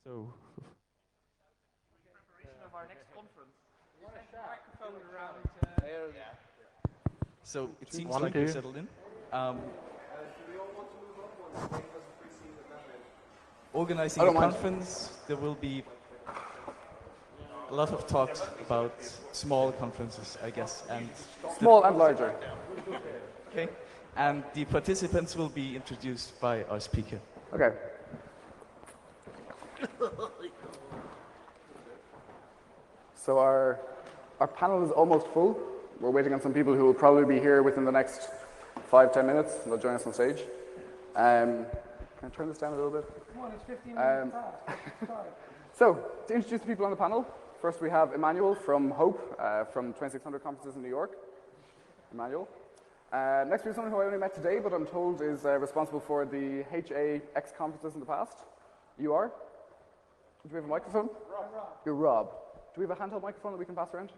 So, Preparation of our next conference. Microphone around. so it seems One or like we're two. settled in. I Organizing a don't mind. conference, there will be a lot of talks about small conferences, I guess, and Small and larger. okay, and the participants will be introduced by our speaker. Okay. So our panel is almost full. We're waiting on some people who will probably be here within the next 5-10 minutes. They'll join us on stage. Can I turn this down a little bit? Come on, it's 15 minutes past. Sorry. So, to introduce the people on the panel, first we have Emmanuel from HOPE, from 2600 Conferences in New York. Emmanuel. Next we have someone who I only met today, but I'm told is responsible for the HAX conferences in the past. You are? Do we have a microphone? Rob. You're Rob. Do we have a handheld microphone that we can pass around?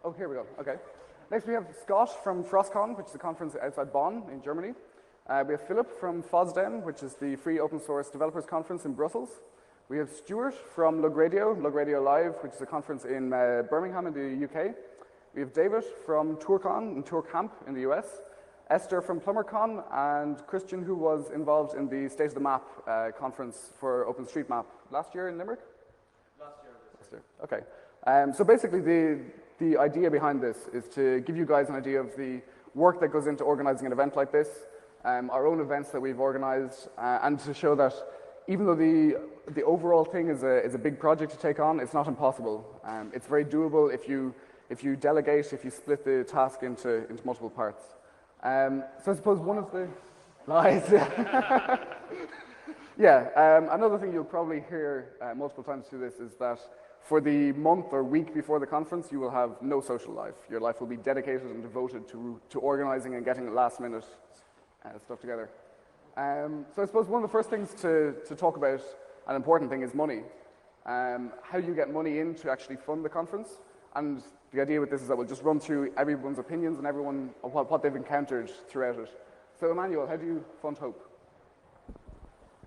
Oh, here we go. Okay. Next we have Scott from FrostCon, which is a conference outside Bonn in Germany. We have Philip from FOSDEM, which is the Free Open Source Developers Conference in Brussels. We have Stuart from Lug Radio Live, which is a conference in Birmingham in the UK. We have David from TourCon and TourCamp in the US. Esther from PlumberCon, and Christian, who was involved in the State of the Map conference for OpenStreetMap last year in Limerick? Last year. Okay. So basically the idea behind this is to give you guys an idea of the work that goes into organizing an event like this, our own events that we've organized, and to show that even though the overall thing is a big project to take on, it's not impossible. It's very doable if you delegate, if you split the task into multiple parts. So I suppose one of the lies. Yeah. Another thing you'll probably hear multiple times through this is that for the month or week before the conference, you will have no social life. Your life will be dedicated and devoted to organizing and getting last-minute stuff together. So I suppose one of the first things to talk about, an important thing, is money. How you get money in to actually fund the conference. And the idea with this is that we'll just run through everyone's opinions and what they've encountered throughout it. So Emmanuel, how do you fund HOPE?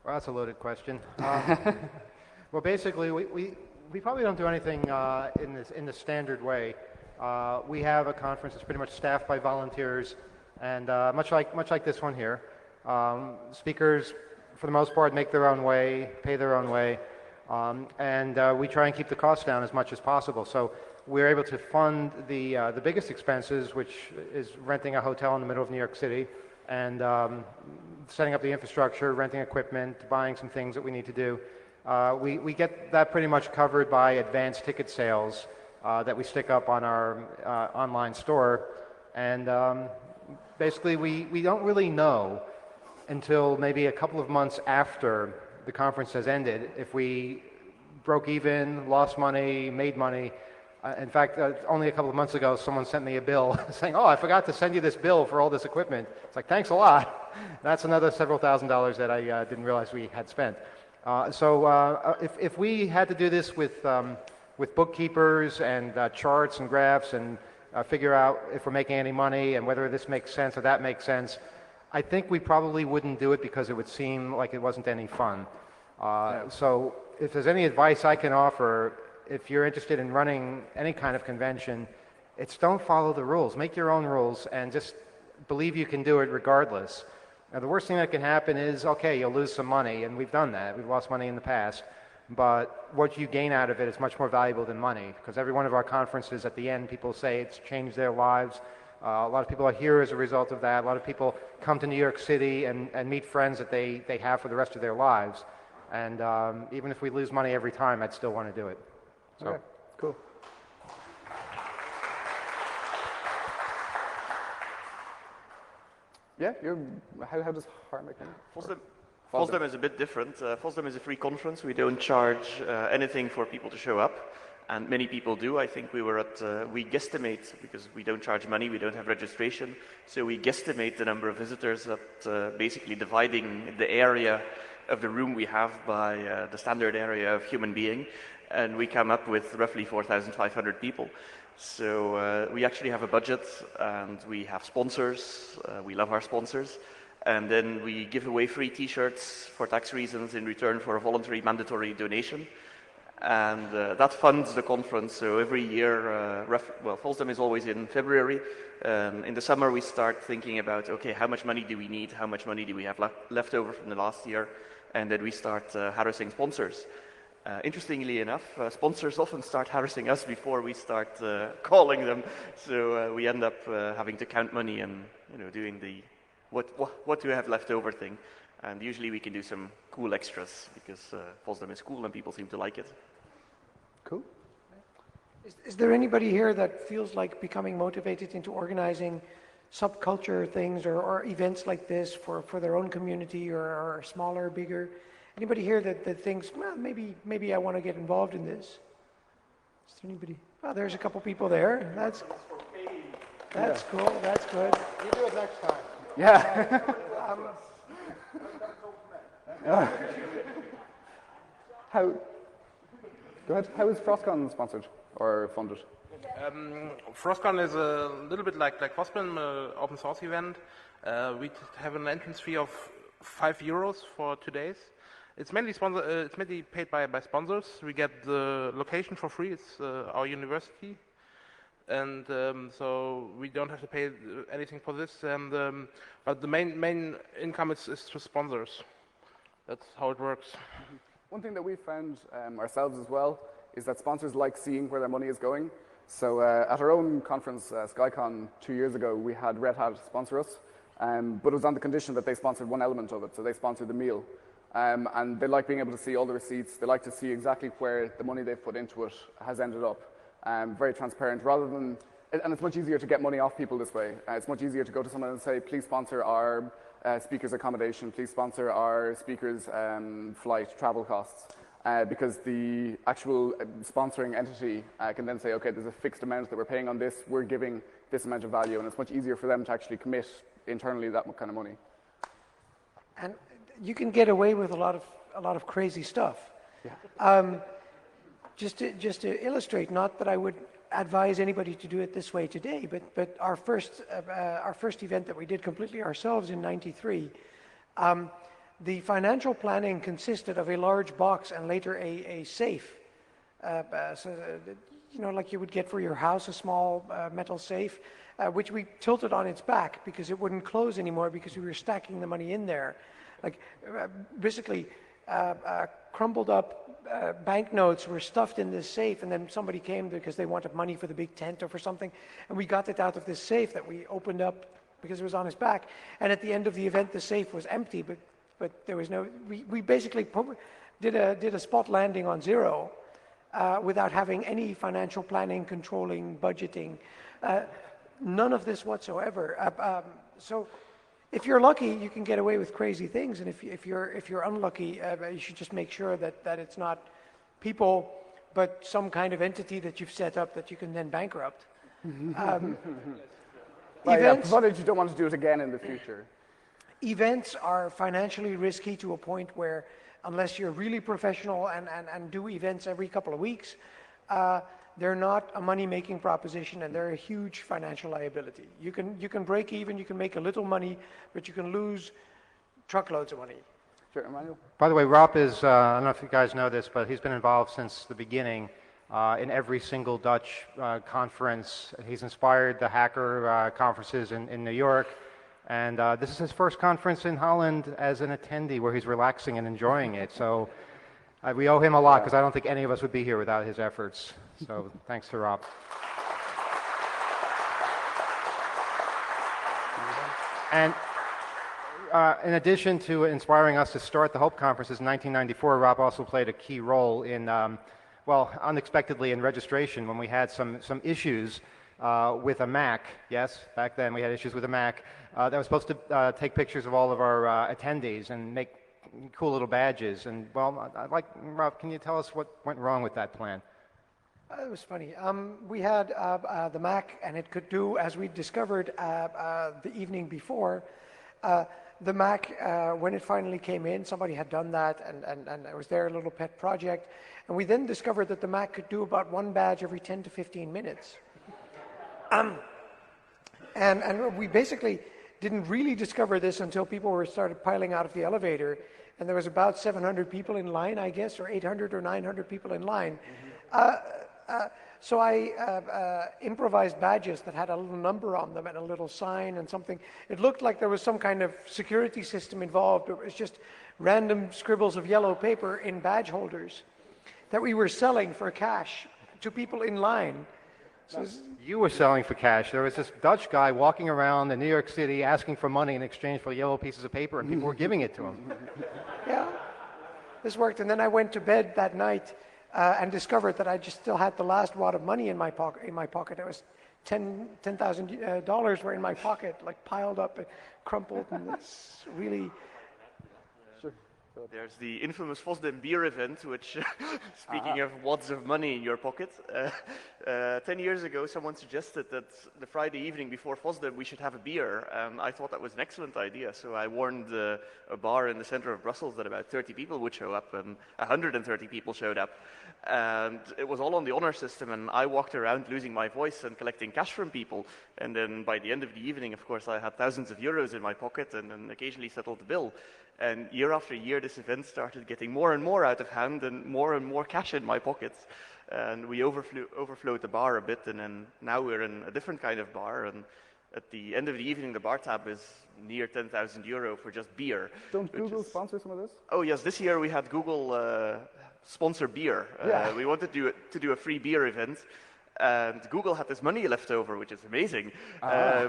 Well, that's a loaded question. Well, basically, we probably don't do anything in the standard way. We have a conference that's pretty much staffed by volunteers, and much like this one here. Speakers, for the most part, make their own way, pay their own way, and we try and keep the costs down as much as possible. So we're able to fund the biggest expenses, which is renting a hotel in the middle of New York City, and setting up the infrastructure, renting equipment, buying some things that we need to do. We get that pretty much covered by advanced ticket sales that we stick up on our online store, and basically we don't really know until maybe a couple of months after the conference has ended if we broke even, lost money, made money. In fact, only a couple of months ago, someone sent me a bill saying, "Oh, I forgot to send you this bill for all this equipment." It's like, thanks a lot. That's another several $1,000s that I didn't realize we had spent. So if we had to do this with bookkeepers and charts and graphs and figure out if we're making any money and whether this makes sense or that makes sense, I think we probably wouldn't do it because it would seem like it wasn't any fun. So if there's any advice I can offer, if you're interested in running any kind of convention, it's don't follow the rules. Make your own rules and just believe you can do it regardless. Now, the worst thing that can happen is, okay, you'll lose some money, and we've done that. We've lost money in the past. But what you gain out of it is much more valuable than money, because every one of our conferences, at the end, people say it's changed their lives. A lot of people are here as a result of that. A lot of people come to New York City and meet friends that they have for the rest of their lives. And even if we lose money every time, I'd still want to do it. So. Okay, cool. Yeah, how does HAR make money? FOSDEM is a bit different. FOSDEM is a free conference. We don't charge anything for people to show up, and many people do. I think we guesstimate, because we don't charge money, we don't have registration, so we guesstimate the number of visitors that basically dividing the area of the room we have by the standard area of human being, and we come up with roughly 4,500 people. So we actually have a budget, and we have sponsors. We love our sponsors. And then we give away free t-shirts for tax reasons in return for a voluntary mandatory donation. And that funds the conference. So every year, Folsdom is always in February. In the summer, we start thinking about, okay, how much money do we need? How much money do we have left over from the last year? And then we start harassing sponsors. Interestingly enough, sponsors often start harassing us before we start calling them. So we end up having to count money and doing the what do we have left over thing. And usually we can do some cool extras because Folsdom is cool and people seem to like it. Cool. Is there anybody here that feels like becoming motivated into organizing subculture things or events like this for their own community or smaller, bigger? Anybody here that thinks, well, maybe I want to get involved in this? Is there anybody? Oh, there's a couple people there. That's cool. That's good. You do it next time. Yeah. Go ahead. How is FrostCon sponsored or funded? FrostCon is a little bit like FOSBEN, open source event. We have an entrance fee of €5 for 2 days. It's mainly it's mainly paid by sponsors. We get the location for free. It's our university, and so we don't have to pay anything for this. And but the main income is to sponsors. That's how it works. One thing that we've found ourselves as well is that sponsors like seeing where their money is going. So at our own conference, SkyCon, 2 years ago, we had Red Hat sponsor us, but it was on the condition that they sponsored one element of it. So they sponsored the meal. And they like being able to see all the receipts. They like to see exactly where the money they've put into it has ended up. Very transparent, rather than, and it's much easier to get money off people this way. It's much easier to go to someone and say, please sponsor our speakers' accommodation, please sponsor our speakers' flight, travel costs. Because the actual sponsoring entity can then say, okay, there's a fixed amount that we're paying on this, we're giving this amount of value, and it's much easier for them to actually commit internally that kind of money. And you can get away with a lot of crazy stuff. Yeah. Just to illustrate, not that I would advise anybody to do it this way today, but our first event that we did completely ourselves in '93, the financial planning consisted of a large box and later a safe. Like you would get for your house, a small metal safe, which we tilted on its back because it wouldn't close anymore because we were stacking the money in there. Like basically crumbled up banknotes were stuffed in this safe, and then somebody came because they wanted money for the big tent or for something, and we got it out of this safe that we opened up because it was on his back. And at the end of the event, the safe was empty, but there was no. We basically did a spot landing on zero without having any financial planning, controlling, budgeting, none of this whatsoever. So. If you're lucky, you can get away with crazy things, and if you're unlucky, you should just make sure that it's not people, but some kind of entity that you've set up that you can then bankrupt. Provided you don't want to do it again in the future. Events are financially risky to a point where, unless you're really professional and do events every couple of weeks, they're not a money-making proposition, and they're a huge financial liability. You can break even, you can make a little money, but you can lose truckloads of money. Sure, Emmanuel? By the way, Rob is, I don't know if you guys know this, but he's been involved since the beginning in every single Dutch conference. He's inspired the hacker conferences in New York. And this is his first conference in Holland as an attendee where he's relaxing and enjoying it. So we owe him a lot because I don't think any of us would be here without his efforts. So thanks to Rob. And in addition to inspiring us to start the Hope Conferences in 1994, Rob also played a key role in, unexpectedly in registration when we had some issues with a Mac. Yes, back then we had issues with a Mac that was supposed to take pictures of all of our attendees and make cool little badges. And well, Rob, can you tell us what went wrong with that plan? It was funny. We had the Mac, and it could do, as we discovered the evening before, the Mac, when it finally came in, somebody had done that, and it was their little pet project. And we then discovered that the Mac could do about one badge every 10 to 15 minutes. And we basically, didn't really discover this until people were started piling out of the elevator, and there was about 700 people in line, I guess, or 800 or 900 people in line. So I improvised badges that had a little number on them and a little sign and something. It looked like there was some kind of security system involved. It was just random scribbles of yellow paper in badge holders that we were selling for cash to people in line. So You were selling for cash. There was this Dutch guy walking around in New York City asking for money in exchange for yellow pieces of paper, and people were giving it to him. yeah, this worked. And then I went to bed that night and discovered that I just still had the last wad of money in my pocket. It was $10,000 were in my pocket, like piled up, crumpled, and it's really. There's the infamous Fosdem beer event, which, speaking of wads of money in your pocket, 10 years ago someone suggested that the Friday evening before Fosdem we should have a beer. I thought that was an excellent idea, so I warned a bar in the center of Brussels that about 30 people would show up, and 130 people showed up. And it was all on the honor system, and I walked around losing my voice and collecting cash from people. And then by the end of the evening, of course, I had thousands of euros in my pocket and then occasionally settled the bill. And year after year, this event started getting more and more out of hand and more cash in my pockets. And we overflowed the bar a bit, and then now we're in a different kind of bar. And at the end of the evening, the bar tab is near 10,000 euro for just beer. Don't Google sponsor some of this? Oh yes, this year we had Google sponsor beer. We wanted to do a free beer event. And Google had this money left over, which is amazing.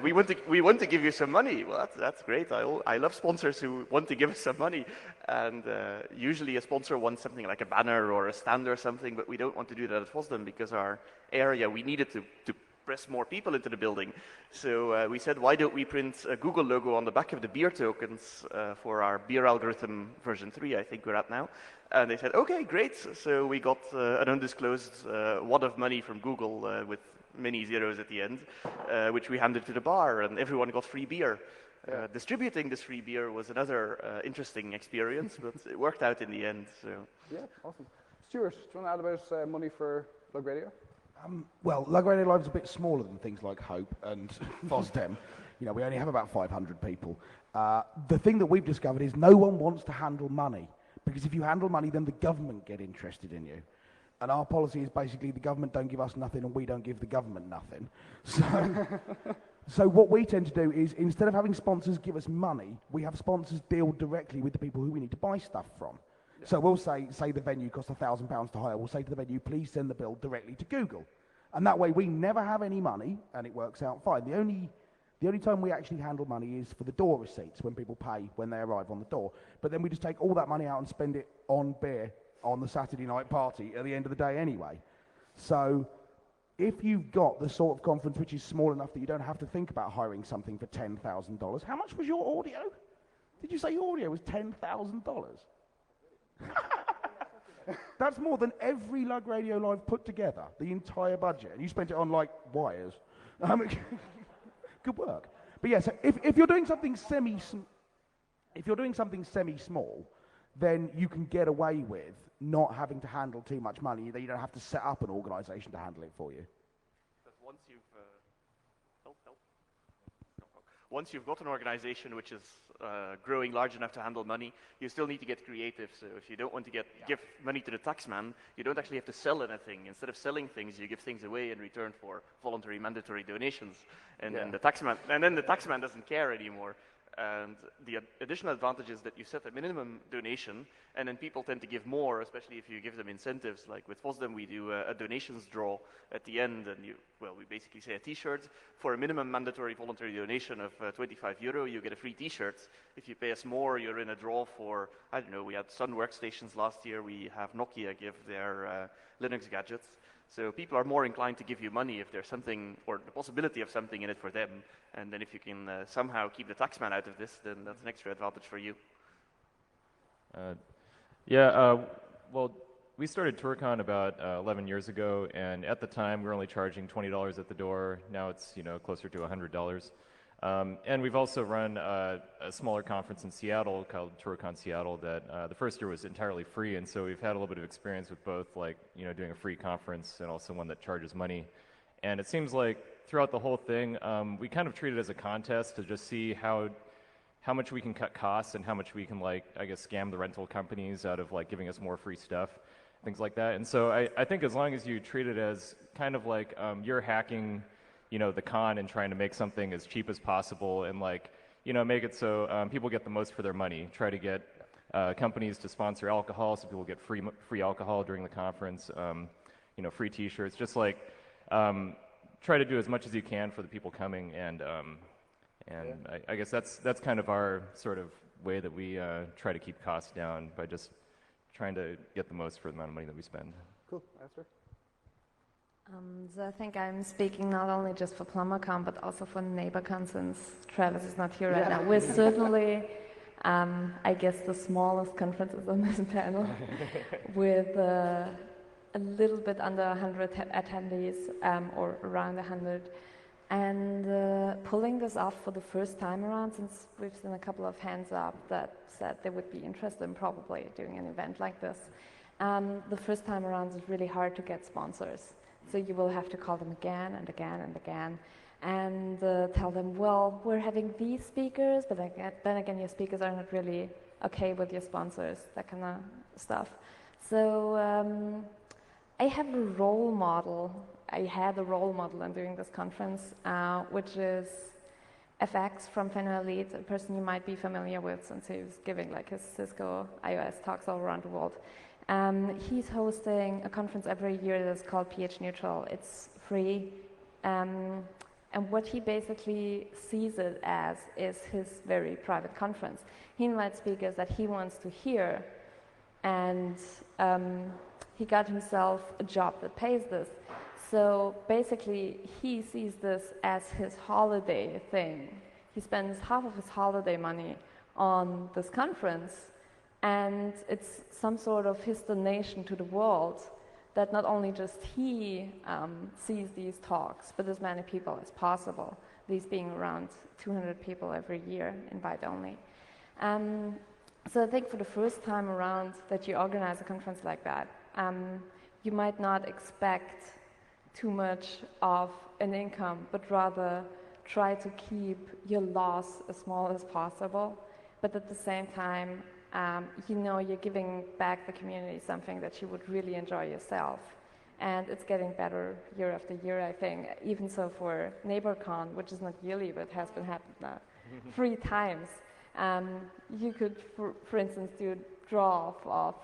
We want to give you some money. Well, that's great. I love sponsors who want to give us some money. And usually a sponsor wants something like a banner or a stand or something, but we don't want to do that at Fosdem because our area, we needed to press more people into the building. So we said, why don't we print a Google logo on the back of the beer tokens for our beer algorithm version 3, I think we're at now. And they said, okay, great. So we got an undisclosed wad of money from Google with many zeros at the end, which we handed to the bar, and everyone got free beer. Distributing this free beer was another interesting experience, but it worked out in the end. So. Yeah, awesome. Stuart, do you want to add about money for Lug Radio? Well, Lug Radio Live is a bit smaller than things like Hope and Fosdem. You know, we only have about 500 people. The thing that we've discovered is no one wants to handle money. Because if you handle money, then the government get interested in you. And our policy is basically the government don't give us nothing and we don't give the government nothing. So what we tend to do is instead of having sponsors give us money, we have sponsors deal directly with the people who we need to buy stuff from. Yeah. So we'll say the venue costs £1,000 to hire. We'll say to the venue, please send the bill directly to Google. And that way we never have any money and it works out fine. The only time we actually handle money is for the door receipts, when people pay when they arrive on the door. But then we just take all that money out and spend it on beer on the Saturday night party at the end of the day anyway. So if you've got the sort of conference which is small enough that you don't have to think about hiring something for $10,000, how much was your audio? Did you say your audio was $10,000? That's more than every Lug Radio Live put together, the entire budget. And you spent it on, like, wires. Good work. But yeah, so if you're doing something semi-small, then you can get away with not having to handle too much money. Then you don't have to set up an organisation to handle it for you. But once you've got an organisation which is growing large enough to handle money, you still need to get creative. So if you don't want to give money to the taxman, you don't actually have to sell anything. Instead of selling things, you give things away in return for voluntary mandatory donations. And then the taxman doesn't care anymore. And the additional advantage is that you set a minimum donation, and then people tend to give more, especially if you give them incentives. Like with Fosdem, we do a donations draw at the end, and we basically say a T-shirt. For a minimum mandatory voluntary donation of €25, you get a free T-shirt. If you pay us more, you're in a draw for, I don't know, we had Sun workstations last year. We have Nokia give their Linux gadgets. So people are more inclined to give you money if there's something, or the possibility of something in it for them. And then if you can somehow keep the taxman out of this, then that's an extra advantage for you. Well, we started TourCon about 11 years ago, and at the time we were only charging $20 at the door. Now it's closer to $100. And we've also run a smaller conference in Seattle called TourCon Seattle that the first year was entirely free, and so we've had a little bit of experience with both, like, doing a free conference and also one that charges money. And it seems like throughout the whole thing, we kind of treat it as a contest to just see how much we can cut costs and how much we can, like, I guess, scam the rental companies out of like giving us more free stuff, things like that. And so I think as long as you treat it as kind of like you're hacking, you know, the con and trying to make something as cheap as possible and like, you know, make it so people get the most for their money. Try to get companies to sponsor alcohol so people get free alcohol during the conference. You know, free T-shirts. Just like try to do as much as you can for the people coming, and I guess that's kind of our sort of way that we try to keep costs down by just trying to get the most for the amount of money that we spend. Cool. Esther? So I think I'm speaking not only just for PlumberCon, but also for NeighborCon, since Travis is not here right now. We're certainly, I guess, the smallest conferences on this panel, with a little bit under 100 attendees, or around 100. And pulling this off for the first time around, since we've seen a couple of hands up that said they would be interested in probably doing an event like this, the first time around is really hard to get sponsors. So you will have to call them again and again and again and tell them, well, we're having these speakers, but then again, your speakers are not really okay with your sponsors, that kind of stuff. So I have a role model. I had a role model in doing this conference, which is FX from Fenway Elite, a person you might be familiar with since he was giving like his Cisco iOS talks all around the world. He's hosting a conference every year that's called PH Neutral. It's free. And what he basically sees it as is his very private conference. He invites speakers that he wants to hear, and he got himself a job that pays this. So basically, he sees this as his holiday thing. He spends half of his holiday money on this conference, and it's some sort of his donation to the world that not only just he sees these talks, but as many people as possible, these being around 200 people every year, invite only. So I think for the first time around that you organize a conference like that, you might not expect too much of an income, but rather try to keep your loss as small as possible. But at the same time, you know, you're giving back the community something that you would really enjoy yourself. And it's getting better year after year, I think. Even so for NeighborCon, which is not yearly, but has been happening now 3 times. You could, for instance, do a draw of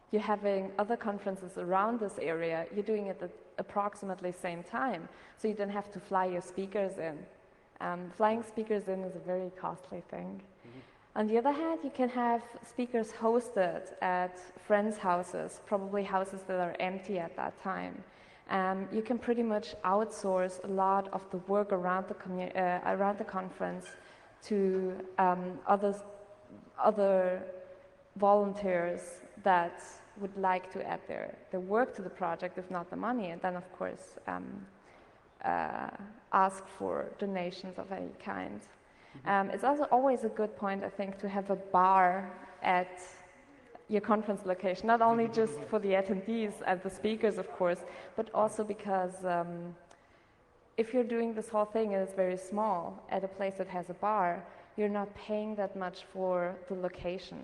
you having other conferences around this area. You're doing it at approximately the same time, so you don't have to fly your speakers in. Flying speakers in is a very costly thing. On the other hand, you can have speakers hosted at friends' houses, probably houses that are empty at that time. You can pretty much outsource a lot of the work around the conference to other volunteers that would like to add their work to the project, if not the money, and then of course ask for donations of any kind. It's also always a good point, I think, to have a bar at your conference location, not only just for the attendees and the speakers, of course, but also because if you're doing this whole thing and it's very small at a place that has a bar, you're not paying that much for the location,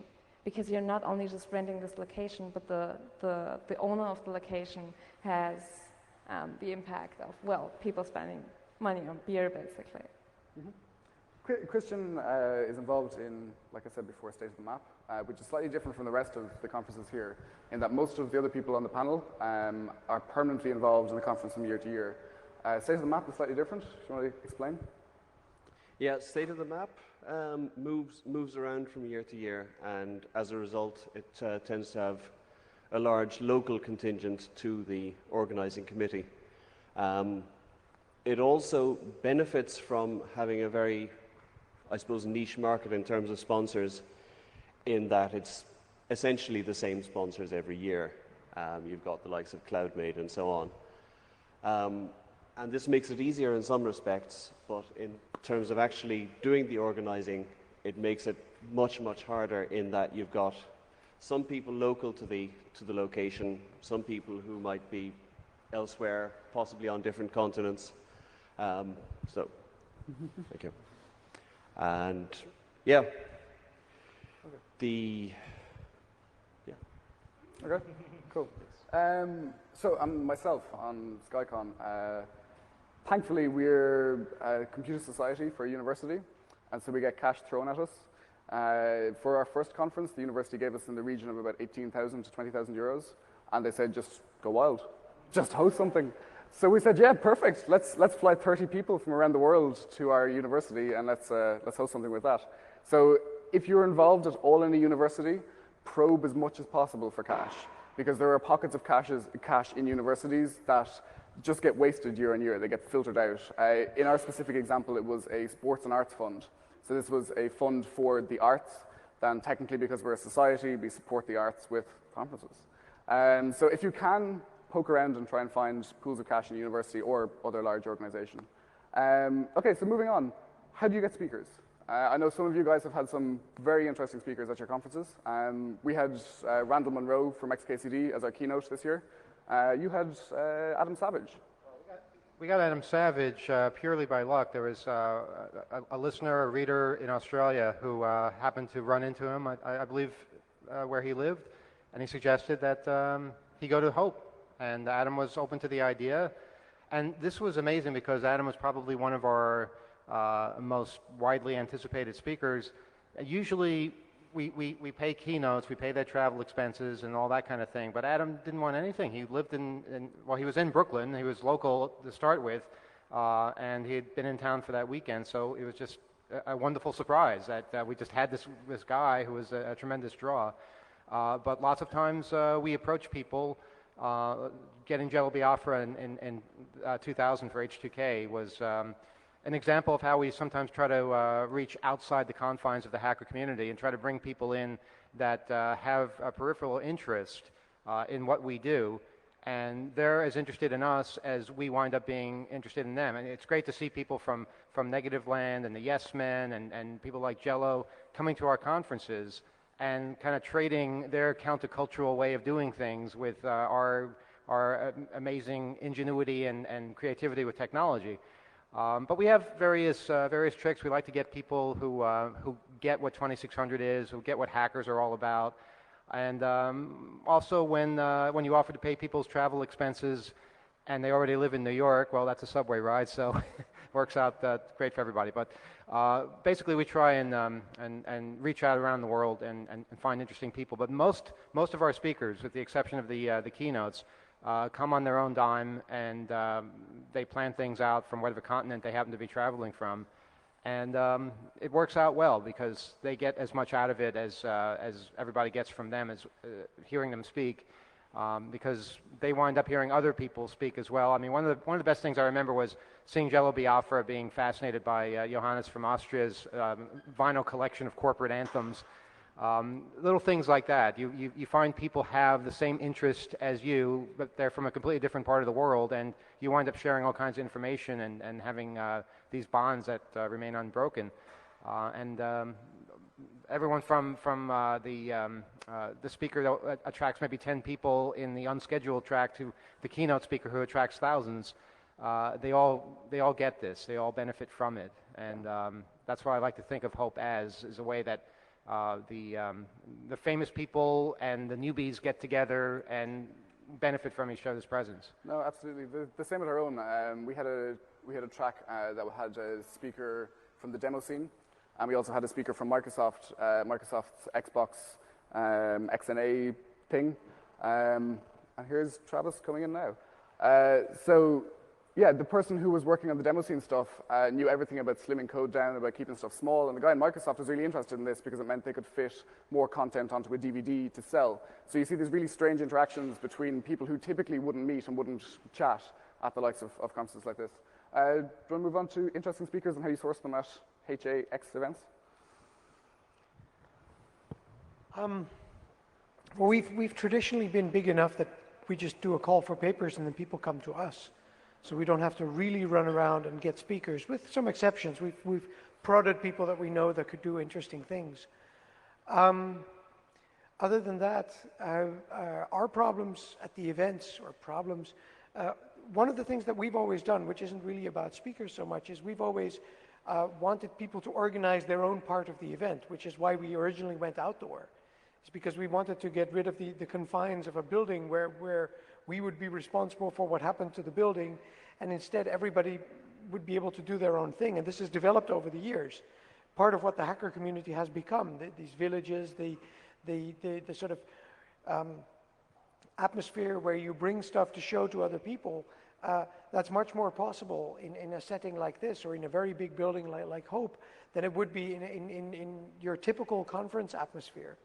because you're not only just renting this location, but the owner of the location has the impact of, well, people spending money on beer, basically. Christian is involved in, like I said before, State of the Map, which is slightly different from the rest of the conferences here, in that most of the other people on the panel are permanently involved in the conference from year to year. State of the Map is slightly different. Do you want to explain? Yeah, State of the Map moves around from year to year, and as a result, it tends to have a large local contingent to the organising committee. It also benefits from having a very, I suppose, niche market in terms of sponsors, in that it's essentially the same sponsors every year. You've got the likes of CloudMate and so on. And this makes it easier in some respects, but in terms of actually doing the organising, it makes it much, much harder, in that you've got some people local to the location, some people who might be elsewhere, possibly on different continents. So, thank you. And yeah, Okay, cool. So myself on SkyCon, thankfully we're a computer society for a university, and so we get cash thrown at us. For our first conference, the university gave us in the region of about 18,000 to 20,000 euros, and they said, just go wild, just host something. So we said, yeah, perfect. Let's fly 30 people from around the world to our university, and let's host something with that. So if you're involved at all in a university, probe as much as possible for cash, because there are pockets of cash in universities that just get wasted year on year. They get filtered out. In our specific example, it was a sports and arts fund. So this was a fund for the arts. Then technically, because we're a society, we support the arts with conferences. So if you can, poke around and try and find pools of cash in a university or other large organization. Okay, so moving on. How do you get speakers? I know some of you guys have had some very interesting speakers at your conferences. We had Randall Munro from XKCD as our keynote this year. You had Adam Savage. We got Adam Savage purely by luck. There was a listener, a reader in Australia who happened to run into him, I believe, where he lived, and he suggested that he go to Hope. And Adam was open to the idea. And this was amazing because Adam was probably one of our most widely anticipated speakers. Usually we pay keynotes, we pay their travel expenses and all that kind of thing, but Adam didn't want anything. He lived well, he was in Brooklyn, he was local to start with, and he had been in town for that weekend, so it was just a wonderful surprise that we just had this guy who was a tremendous draw. But lots of times we approach people. Getting Jello Biafra in 2000 for H2K was an example of how we sometimes try to reach outside the confines of the hacker community and try to bring people in that have a peripheral interest in what we do, and they're as interested in us as we wind up being interested in them. And it's great to see people from Negative Land and the Yes Men and people like Jello coming to our conferences and kind of trading their countercultural way of doing things with our amazing ingenuity and creativity with technology. But we have various tricks. We like to get people who get what 2600 is, who get what hackers are all about. And also when you offer to pay people's travel expenses and they already live in New York, well, that's a subway ride, so it works out great for everybody. But basically we try and reach out around the world and find interesting people. But most of our speakers, with the exception of the keynotes, come on their own dime, and they plan things out from whatever continent they happen to be traveling from. And it works out well because they get as much out of it as everybody gets from them, as hearing them speak, because they wind up hearing other people speak as well. I mean, one of the best things I remember was seeing Jello Biafra being fascinated by Johannes from Austria's vinyl collection of corporate anthems. Little things like that. You find people have the same interest as you, but they're from a completely different part of the world, and you wind up sharing all kinds of information and having these bonds that remain unbroken. Everyone from the speaker that attracts maybe 10 people in the unscheduled track to the keynote speaker who attracts thousands, they all get this. They all benefit from it, and that's why I like to think of Hope as a way that the famous people and the newbies get together and benefit from each other's presence. No, absolutely. The same at our own. We had a track that had a speaker from the demo scene, and we also had a speaker from Microsoft's Xbox XNA thing. And here's Travis coming in now. So yeah, the person who was working on the demo scene stuff knew everything about slimming code down, about keeping stuff small, and the guy in Microsoft was really interested in this because it meant they could fit more content onto a DVD to sell. So you see these really strange interactions between people who typically wouldn't meet and wouldn't chat at the likes of conferences like this. Do you want to move on to interesting speakers and how you source them at HAX events? Well, we've traditionally been big enough that we just do a call for papers and then people come to us. So we don't have to really run around and get speakers, with some exceptions. We've prodded people that we know that could do interesting things. Other than that, our problems at the events, or problems, one of the things that we've always done, which isn't really about speakers so much, is we've always wanted people to organize their own part of the event, which is why we originally went outdoor. It's because we wanted to get rid of the confines of a building where we would be responsible for what happened to the building, and instead everybody would be able to do their own thing. And this has developed over the years. Part of what the hacker community has become, these villages, the sort of atmosphere where you bring stuff to show to other people, that's much more possible in a setting like this, or in a very big building like Hope, than it would be in your typical conference atmosphere.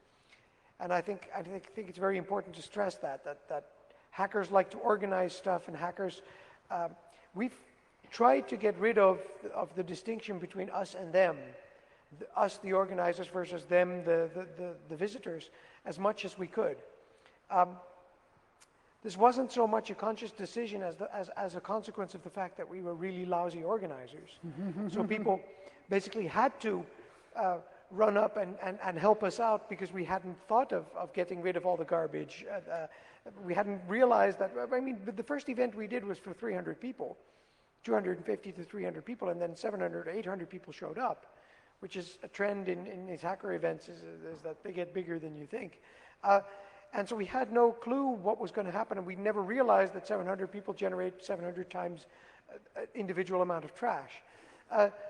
And I think it's very important to stress that hackers like to organize stuff, and hackers, we've tried to get rid of the distinction between us and them, us the organizers versus them the visitors, as much as we could. This wasn't so much a conscious decision as a consequence of the fact that we were really lousy organizers. So people basically had to run up and help us out, because we hadn't thought of getting rid of all the garbage. We hadn't realized that, I mean, the first event we did was for 300 people, 250 to 300 people, and then 700 or 800 people showed up, which is a trend in these hacker events, is that they get bigger than you think. And so we had no clue what was going to happen, and we never realized that 700 people generate 700 times an individual amount of trash.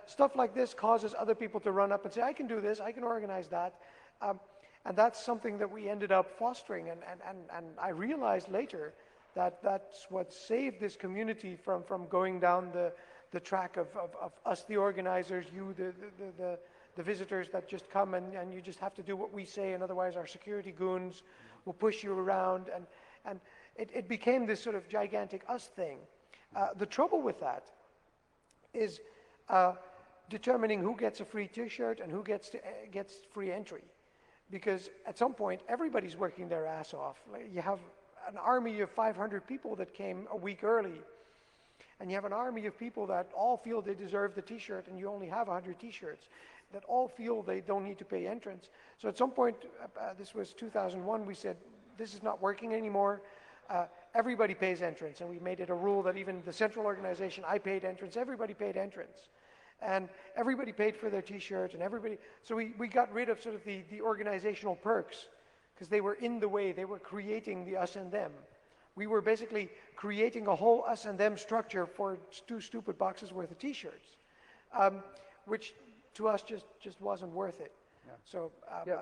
Stuff like this causes other people to run up and say, I can do this, I can organize that. And that's something that we ended up fostering, and I realized later that that's what saved this community from going down the track of us, the organizers, you, the visitors that just come and you just have to do what we say, and otherwise our security goons will push you around, and it became this sort of gigantic us thing. The trouble with that is determining who gets a free t-shirt and who gets free entry, because at some point everybody's working their ass off. You have an army of 500 people that came a week early, and you have an army of people that all feel they deserve the t-shirt, and you only have 100 t-shirts, that all feel they don't need to pay entrance. So at some point, this was 2001, we said, this is not working anymore. Everybody pays entrance, and we made it a rule that even the central organization, I paid entrance, everybody paid entrance. And everybody paid for their t-shirt, and everybody, so we got rid of sort of the organizational perks, because they were in the way, they were creating the us and them. We were basically creating a whole us and them structure for 2 stupid boxes worth of t-shirts, which to us just wasn't worth it. Yeah. So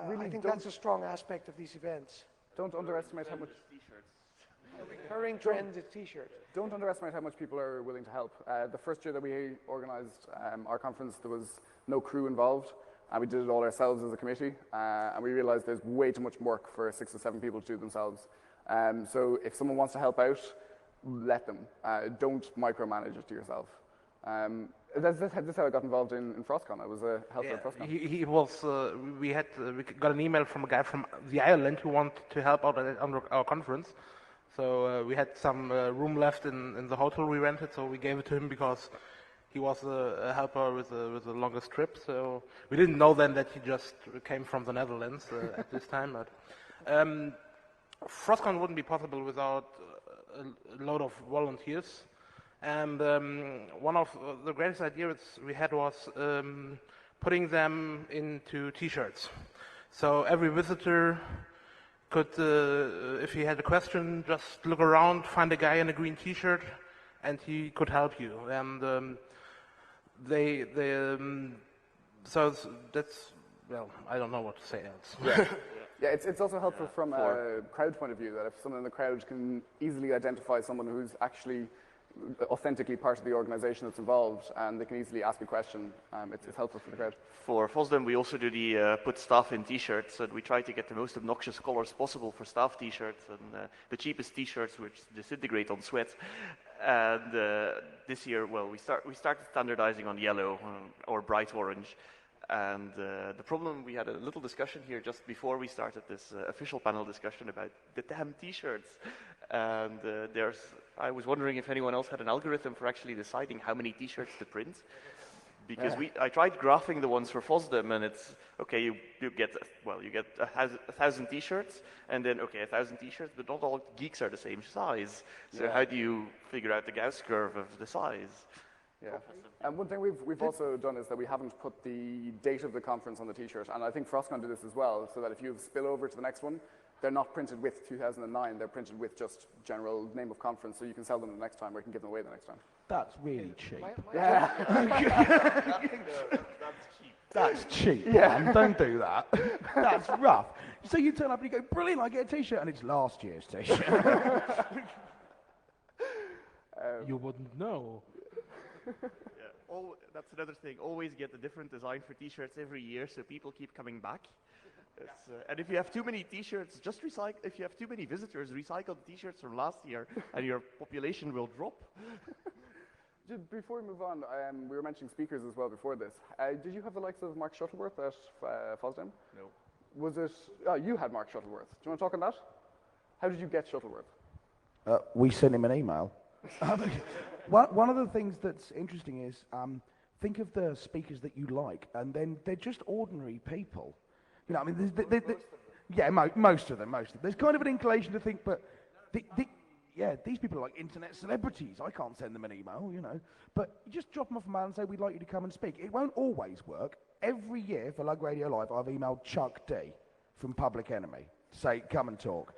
really I think that's a strong aspect of these events. Don't underestimate how much... A recurring trend is t-shirts. Don't underestimate how much people are willing to help. The first year that we organized our conference, there was no crew involved, and we did it all ourselves as a committee, and we realized there's way too much work for 6 or 7 people to do themselves. So if someone wants to help out, let them. Don't micromanage it to yourself. This is how I got involved in FrostCon. I was a helper at FrostCon. He was. We got an email from a guy from the Ireland who wanted to help out at our conference. So we had some room left in the hotel we rented, so we gave it to him because he was a helper with the longest trip. So we didn't know then that he just came from the Netherlands at this time. But FrostCon wouldn't be possible without a load of volunteers. And one of the greatest ideas we had was putting them into t-shirts. So every visitor could, if he had a question, just look around, find a guy in a green t-shirt, and he could help you. And so that's, well, I don't know what to say else. Yeah. Yeah, it's also helpful from a crowd point of view, that if someone in the crowd can easily identify someone who's actually authentically part of the organization that's involved, and they can easily ask a question, it's helpful for the crowd. For FOSDEM, we also do the put staff in t-shirts, and we try to get the most obnoxious colors possible for staff t-shirts, and the cheapest t-shirts which disintegrate on sweat. And this year, well, we started standardizing on yellow or bright orange. And the problem, we had a little discussion here just before we started this official panel discussion about the damn t-shirts. And I was wondering if anyone else had an algorithm for actually deciding how many t-shirts to print. because I tried graphing the ones for FOSDEM, and it's okay. You get a thousand T-shirts, and then okay, 1,000 T-shirts, but not all geeks are the same size. So how do you figure out the Gauss curve of the size? Yeah, and one thing we've also done is that we haven't put the date of the conference on the T-shirt, and I think FrostCon did this as well, so that if you spill over to the next one, they're not printed with 2009, they're printed with just general name of conference, so you can sell them the next time, or you can give them away the next time. That's really cheap. Yeah. That's cheap, Yeah. man. Don't do that. That's rough. So you turn up and you go, brilliant, I get a T-shirt, and it's last year's T-shirt. You wouldn't know. That's another thing. Always get a different design for T-shirts every year, so people keep coming back. And if you have too many T-shirts, just recycle. If you have too many visitors, recycle the T-shirts from last year, and your population will drop. Before we move on, we were mentioning speakers as well before this. Did you have the likes of Mark Shuttleworth at FOSDEM? No. Was it? Oh, you had Mark Shuttleworth. Do you want to talk on that? How did you get Shuttleworth? We sent him an email. One of the things that's interesting is think of the speakers that you like, and then they're just ordinary people. You know, I mean, most of them. There's kind of an inclination to think, but these people are like internet celebrities. I can't send them an email, you know. But you just drop them off a mail and say, we'd like you to come and speak. It won't always work. Every year for Lug Radio Live, I've emailed Chuck D from Public Enemy to say, come and talk.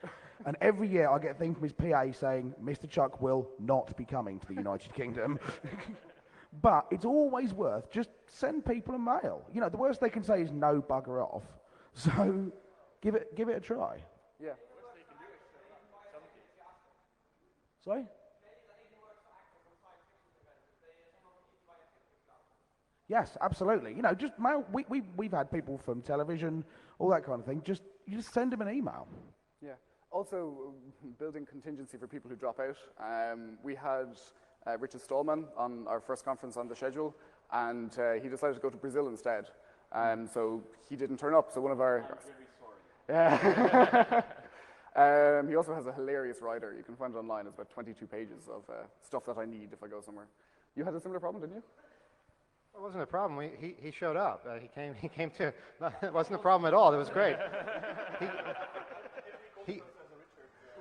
And every year I get a thing from his PA saying, Mr. Chuck will not be coming to the United Kingdom. But it's always worth just send people a mail. You know, the worst they can say is no, bugger off. So give it a try. Yeah. Sorry? Yes, absolutely. You know, just mail. We've had people from television, all that kind of thing. You just send them an email. Yeah. Also, building contingency for people who drop out. We had Richard Stallman on our first conference on the schedule, and he decided to go to Brazil instead. So he didn't turn up. So one of our. I'm very sorry. Yeah. He also has a hilarious rider. You can find it online. It's about 22 pages of stuff that I need if I go somewhere. You had a similar problem, didn't you? It wasn't a problem. He showed up. He came to. It wasn't a problem at all. It was great.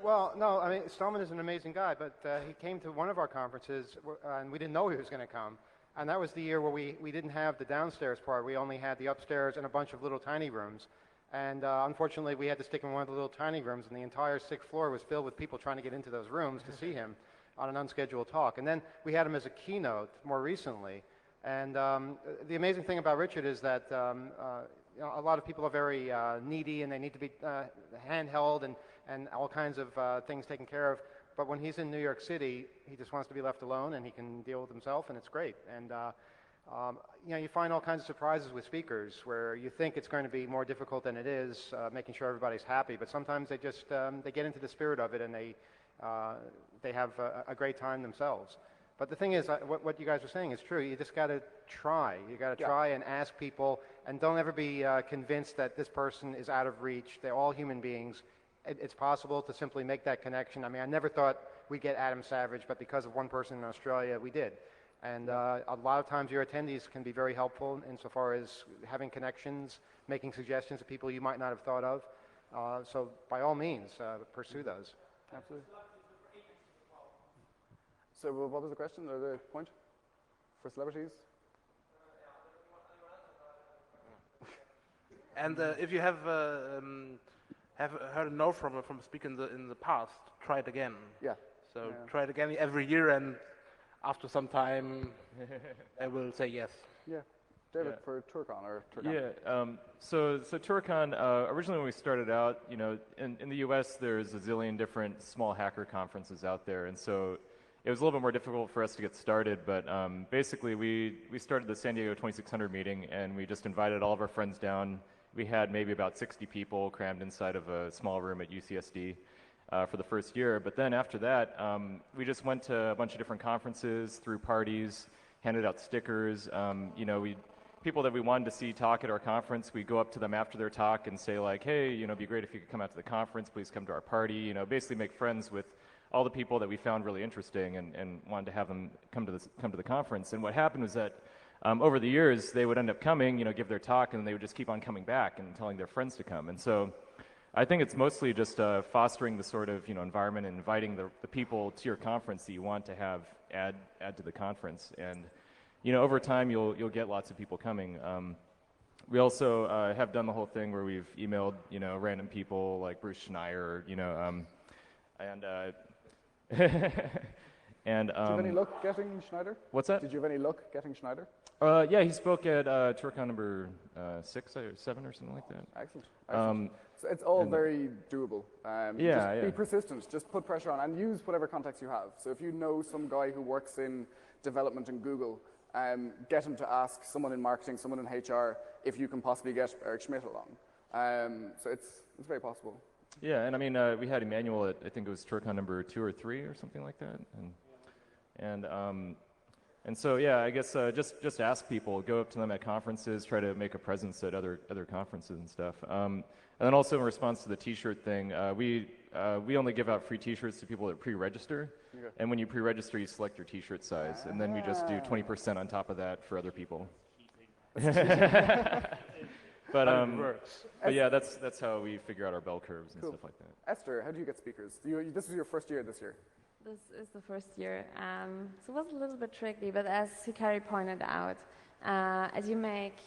Well, no, I mean, Stallman is an amazing guy, but he came to one of our conferences, and we didn't know he was going to come. And that was the year where we didn't have the downstairs part. We only had the upstairs and a bunch of little tiny rooms. And unfortunately, we had to stick him in one of the little tiny rooms, and the entire 6th floor was filled with people trying to get into those rooms to see him on an unscheduled talk. And then we had him as a keynote more recently. And the amazing thing about Richard is that you know, a lot of people are very needy, and they need to be handheld and all kinds of things taken care of. But when he's in New York City, he just wants to be left alone, and he can deal with himself, and it's great. And you know, you find all kinds of surprises with speakers where you think it's going to be more difficult than it is, making sure everybody's happy. But sometimes they just they get into the spirit of it, and they have a great time themselves. But the thing is, what you guys are saying is true. You just got to try. You got to try and ask people, and don't ever be convinced that this person is out of reach. They're all human beings. It's possible to simply make that connection. I mean, I never thought we'd get Adam Savage, but because of one person in Australia, we did. And a lot of times your attendees can be very helpful insofar as having connections, making suggestions to people you might not have thought of. So by all means, pursue those. Absolutely. So what was the question or the point for celebrities? And if you have heard a no from a speaker in the past, try it again. Yeah. So try it again every year, and after some time, I will say yes. Yeah. David, for TourCon or TourCon? Yeah. So TourCon, originally when we started out, you know, in the U.S. there's a zillion different small hacker conferences out there, and so it was a little bit more difficult for us to get started. But basically, we started the San Diego 2600 meeting, and we just invited all of our friends down. We had maybe about 60 people crammed inside of a small room at UCSD for the first year. But then after that, we just went to a bunch of different conferences, threw parties, handed out stickers. You know, people that we wanted to see talk at our conference, we'd go up to them after their talk and say like, hey, you know, it'd be great if you could come out to the conference, please come to our party. You know, basically make friends with all the people that we found really interesting and wanted to have them come to the conference. And what happened was that over the years, they would end up coming, give their talk, and they would just keep on coming back and telling their friends to come. And so I think it's mostly just fostering the sort of environment and inviting the people to your conference that you want to have add to the conference. And over time, you'll get lots of people coming. We also have done the whole thing where we've emailed random people like Bruce Schneier, and and Did you have any luck getting Schneider? What's that? Did you have any luck getting Schneider? Yeah, he spoke at TourCon number 6 or 7 or something like that. Excellent. So it's all very doable. Just be persistent. Just put pressure on and use whatever contacts you have. So if you know some guy who works in development in Google, get him to ask someone in marketing, someone in HR, if you can possibly get Eric Schmidt along. So it's very possible. Yeah, and I mean, we had Emmanuel at, I think it was TourCon number 2 or 3 or something like that. And so, yeah, I guess just ask people, go up to them at conferences, try to make a presence at other conferences and stuff. And then also in response to the T-shirt thing, we only give out free T-shirts to people that pre-register. Okay. And when you pre-register, you select your T-shirt size, and then we just do 20% on top of that for other people. But yeah, that's how we figure out our bell curves and stuff like that. Esther, how do you get speakers? This is your first year this year. This is the first year, so it was a little bit tricky, but as Hikari pointed out, as you make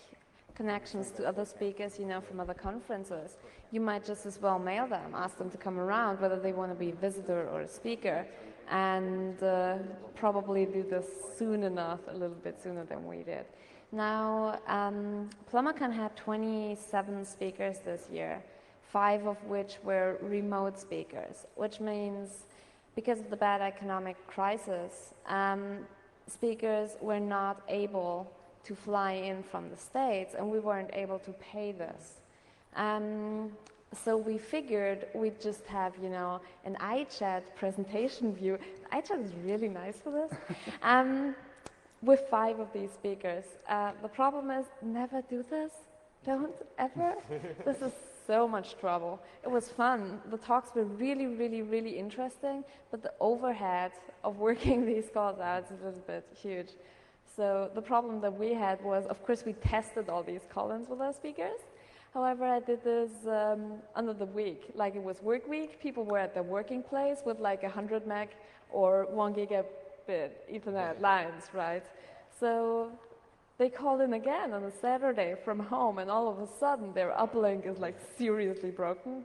connections to other speakers, from other conferences, you might just as well mail them, ask them to come around, whether they want to be a visitor or a speaker, and probably do this soon enough, a little bit sooner than we did. Now, PlumberCon had 27 speakers this year, 5 of which were remote speakers, which means because of the bad economic crisis, speakers were not able to fly in from the States, and we weren't able to pay this. So we figured we'd just have, an iChat presentation view. iChat is really nice for this. With 5 of these speakers. The problem is, never do this. Don't ever. This is so much trouble. It was fun. The talks were really, really, really interesting, but the overhead of working these calls out is a little bit huge. So the problem that we had was, of course, we tested all these call-ins with our speakers. However, I did this under the week. Like it was work week, people were at their working place with like 100 meg or 1 gigabit Ethernet lines, right? So they called in again on a Saturday from home, and all of a sudden their uplink is like seriously broken.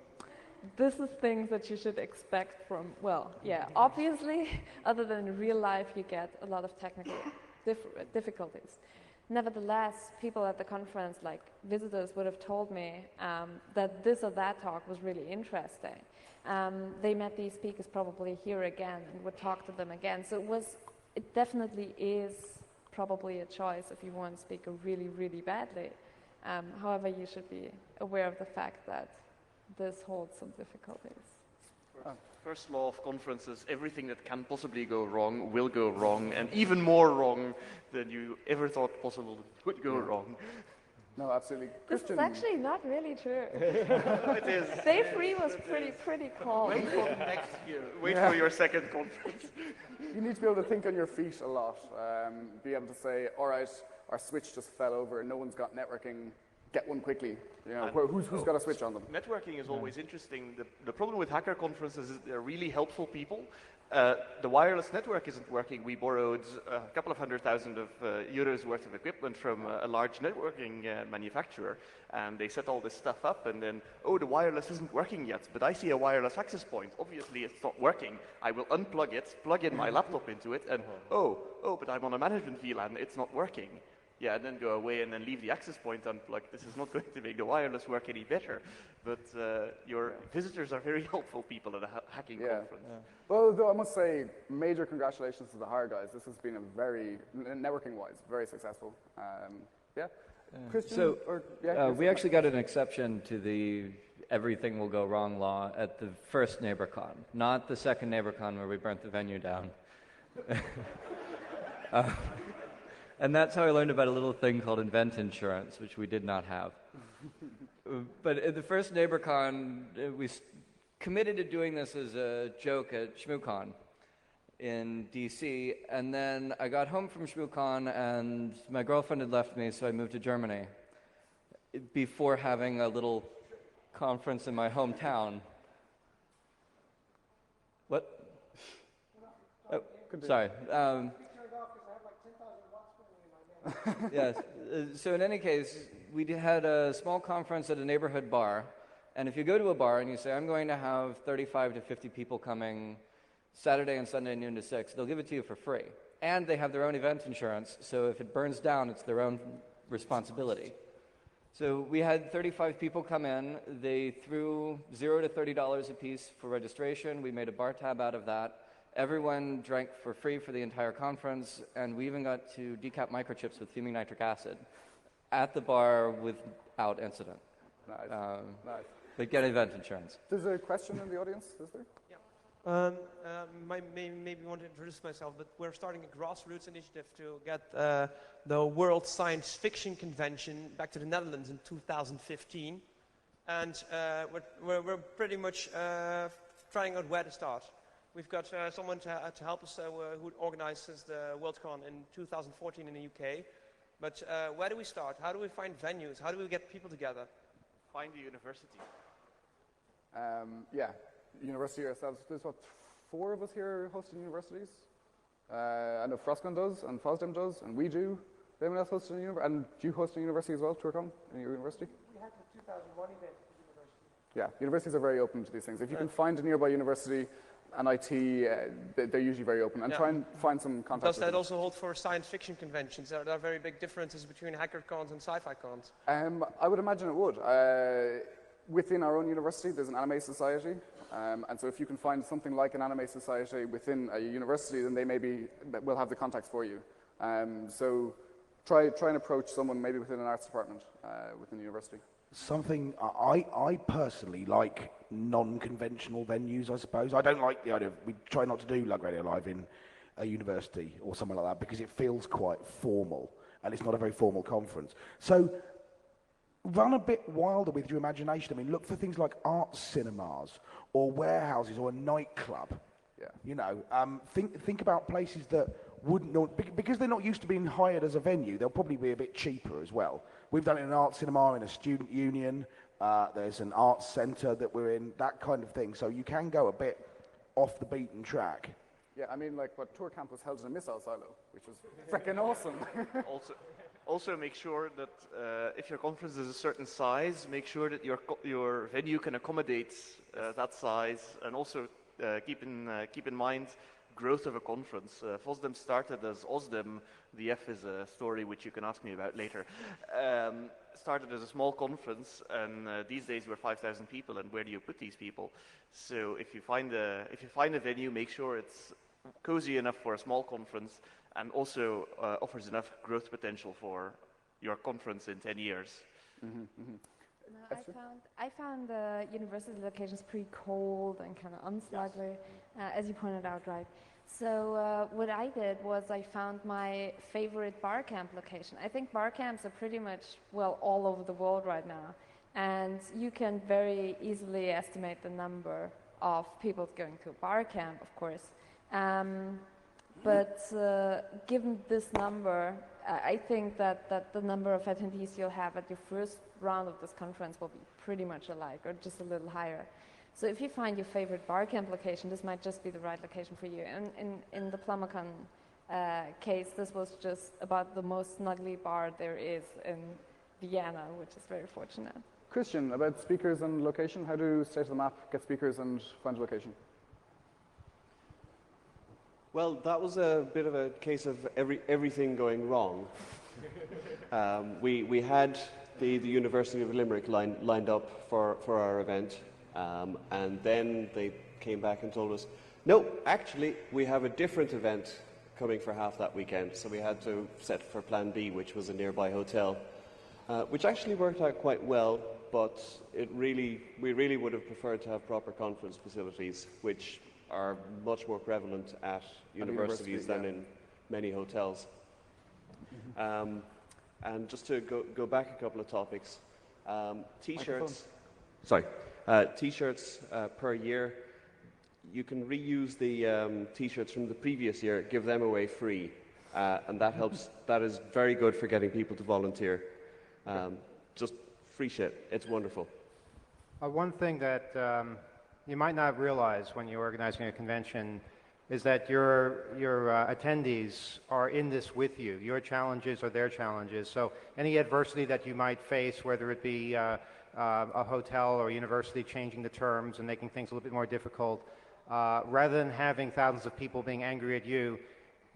This is things that you should expect from, well, yeah, obviously, other than in real life, you get a lot of technical difficulties. Nevertheless, people at the conference, like visitors, would have told me that this or that talk was really interesting. They met these speakers probably here again and would talk to them again. So it definitely is probably a choice if you want to speak really, really badly. However, you should be aware of the fact that this holds some difficulties. First law of conferences, everything that can possibly go wrong will go wrong, and even more wrong than you ever thought possible would go wrong. No, absolutely. This is actually not really true. It is. Day 3 was pretty calm. Wait for next year. Wait for your second conference. You need to be able to think on your feet a lot. Be able to say, all right, our switch just fell over, no one's got networking, get one quickly. Who's got a switch on them? Networking is always interesting. The problem with hacker conferences is they're really helpful people. The wireless network isn't working. We borrowed a couple of €100,000 euros worth of equipment from a large networking manufacturer, and they set all this stuff up, and then, oh, the wireless isn't working yet, but I see a wireless access point. Obviously, it's not working. I will unplug it, plug in my laptop into it, and oh, but I'm on a management VLAN. It's not working. Yeah, and then go away and then leave the access point unplugged. This is not going to make the wireless work any better. But your visitors are very helpful people at a hacking conference. Yeah. Well, though I must say, major congratulations to the hire guys. This has been a very, networking-wise, very successful. Christian? So we actually got an exception to the everything will go wrong law at the first NeighborCon, not the second NeighborCon where we burnt the venue down. And that's how I learned about a little thing called Invent Insurance, which we did not have. But at the first NeighborCon, we committed to doing this as a joke at ShmooCon. in DC, and then I got home from ShmooCon, and my girlfriend had left me, so I moved to Germany before having a little conference in my hometown. What? Oh, sorry. Yes. So in any case, we had a small conference at a neighborhood bar, and if you go to a bar and you say, I'm going to have 35 to 50 people coming Saturday and Sunday noon to 6, they'll give it to you for free. And they have their own event insurance, so if it burns down, it's their own responsibility. So we had 35 people come in. They threw $0 to $30 a piece for registration. We made a bar tab out of that. Everyone drank for free for the entire conference, and we even got to decap microchips with fuming nitric acid at the bar without incident. Nice. Nice. But get event insurance. There's a question in the audience, is there? Maybe want to introduce myself, but we're starting a grassroots initiative to get the World Science Fiction Convention back to the Netherlands in 2015. And we're pretty much trying out where to start. We've got someone to help us who organizes the Worldcon in 2014 in the UK. But where do we start? How do we find venues? How do we get people together? Find a university. Yeah, university ourselves. There's what, 4 of us here hosting universities. I know Frostcon does, and FOSDEM does, and we do. Anyone else hosting a university? And do you host a university as well, TourCon, in your university? We had the 2001 event at the university. Yeah, universities are very open to these things. If you can find a nearby university and IT, they're usually very open. And try and find some contacts. Does that also hold for science fiction conventions? Are there very big differences between hacker cons and sci-fi cons? I would imagine it would. Within our own university, there's an anime society. And so if you can find something like an anime society within a university, then they will have the contacts for you. So try and approach someone maybe within an arts department within the university. Something I personally like non-conventional venues, I suppose. I don't like the idea of, we try not to do Lug Radio Live in a university or somewhere like that because it feels quite formal and it's not a very formal conference. So run a bit wilder with your imagination. I mean, look for things like art cinemas or warehouses or a nightclub. Yeah. You know, think about places that wouldn't know, because they're not used to being hired as a venue, they'll probably be a bit cheaper as well. We've done it in an art cinema, in a student union, there's an arts centre that we're in, that kind of thing. So you can go a bit off the beaten track. Yeah, I mean, like what Tour Camp was held in a missile silo, which was freaking awesome. Also make sure that if your conference is a certain size, make sure that your venue can accommodate that size, and also keep in mind growth of a conference. FOSDEM started as OSDEM. The F is a story which you can ask me about later. Started as a small conference, and these days we're 5,000 people. And where do you put these people? So if you find a venue, make sure it's cozy enough for a small conference, and also offers enough growth potential for your conference in 10 years. Mm-hmm, mm-hmm. No, I found the university locations pretty cold and kind of unsightly, as you pointed out, right? So what I did was I found my favorite bar camp location. I think bar camps are pretty much, well, all over the world right now. And you can very easily estimate the number of people going to a bar camp, of course. But given this number, I think that the number of attendees you'll have at your first round of this conference will be pretty much alike, or just a little higher. So if you find your favorite bar camp location, this might just be the right location for you. And in the PlumberCon case, this was just about the most snuggly bar there is in Vienna, which is very fortunate. Christian, about speakers and location, how do State of the Map get speakers and find a location? Well, that was a bit of a case of everything going wrong. We had the University of Limerick lined up for our event, and then they came back and told us, no, actually, we have a different event coming for half that weekend. So we had to set for Plan B, which was a nearby hotel, which actually worked out quite well, but we really would have preferred to have proper conference facilities, which are much more prevalent at universities than in many hotels. Mm-hmm. And just to go back a couple of topics, T-shirts. Sorry, T-shirts per year. you can reuse the T-shirts from the previous year, give them away free, and that helps. That is very good for getting people to volunteer. Just free shit. It's wonderful. One thing that you might not realize when you're organizing a convention is that your attendees are in this with you. Your challenges are their challenges. So any adversity that you might face, whether it be a hotel or a university changing the terms and making things a little bit more difficult, rather than having thousands of people being angry at you,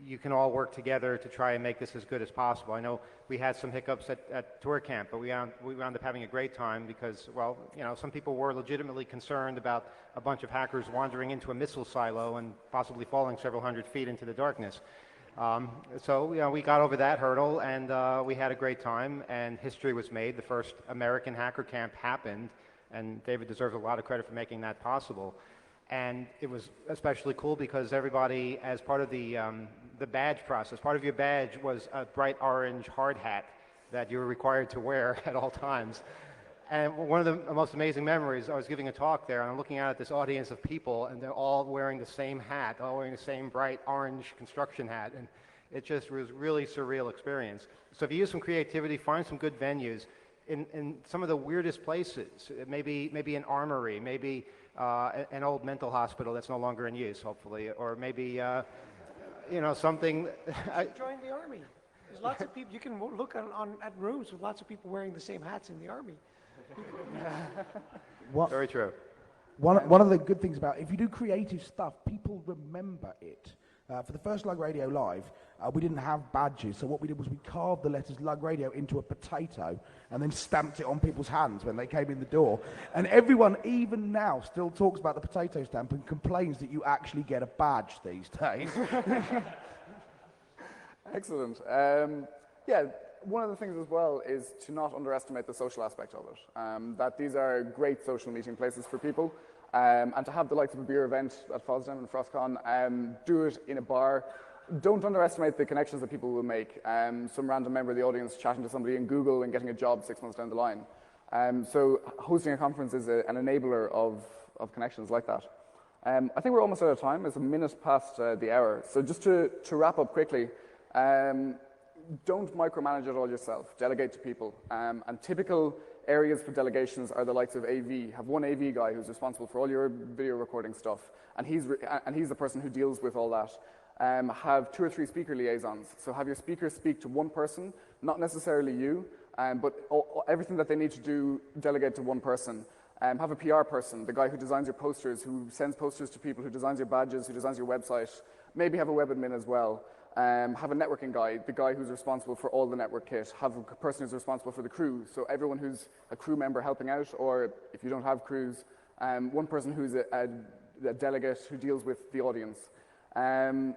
you can all work together to try and make this as good as possible. I know we had some hiccups at tour camp, but we wound up having a great time because, well, you know, some people were legitimately concerned about a bunch of hackers wandering into a missile silo and possibly falling several hundred feet into the darkness. So, you know, we got over that hurdle, and we had a great time, and history was made. The first American hacker camp happened, and David deserves a lot of credit for making that possible. And it was especially cool because everybody, as part of the badge process, part of your badge was a bright orange hard hat that you were required to wear at all times. And one of the most amazing memories, I was giving a talk there, and I'm looking out at this audience of people, and they're all wearing the same hat, all wearing the same bright orange construction hat, and it just was really surreal experience. So if you use some creativity, find some good venues in some of the weirdest places, maybe an armory, maybe an old mental hospital that's no longer in use, hopefully, or maybe, you know, something. Join the army. There's lots of people. You can look at rooms with lots of people wearing the same hats in the army. Very true. One of the good things about, if you do creative stuff, people remember it. For the first Lug Radio Live, we didn't have badges, so what we did was we carved the letters Lug Radio into a potato and then stamped it on people's hands when they came in the door. And everyone, even now, still talks about the potato stamp and complains that you actually get a badge these days. Excellent. Yeah, one of the things as well is to not underestimate the social aspect of it, that these are great social meeting places for people. And to have the likes of a beer event at FOSDEM and FrostCon, do it in a bar. Don't underestimate the connections that people will make. Some random member of the audience chatting to somebody in Google and getting a job 6 months down the line. So hosting a conference is an enabler of connections like that. I think we're almost out of time. It's a minute past the hour. So just to wrap up quickly, don't micromanage it all yourself. Delegate to people. And typical areas for delegations are the likes of AV. Have one AV guy who's responsible for all your video recording stuff, and he's the person who deals with all that. Have 2 or 3 speaker liaisons. So have your speakers speak to one person, not necessarily you, but everything that they need to do, delegate to one person. Have a PR person, the guy who designs your posters, who sends posters to people, who designs your badges, who designs your website. Maybe have a web admin as well. Have a networking guy, the guy who's responsible for all the network kit. Have a person who's responsible for the crew. So everyone who's a crew member helping out, or if you don't have crews, one person who's a delegate who deals with the audience. And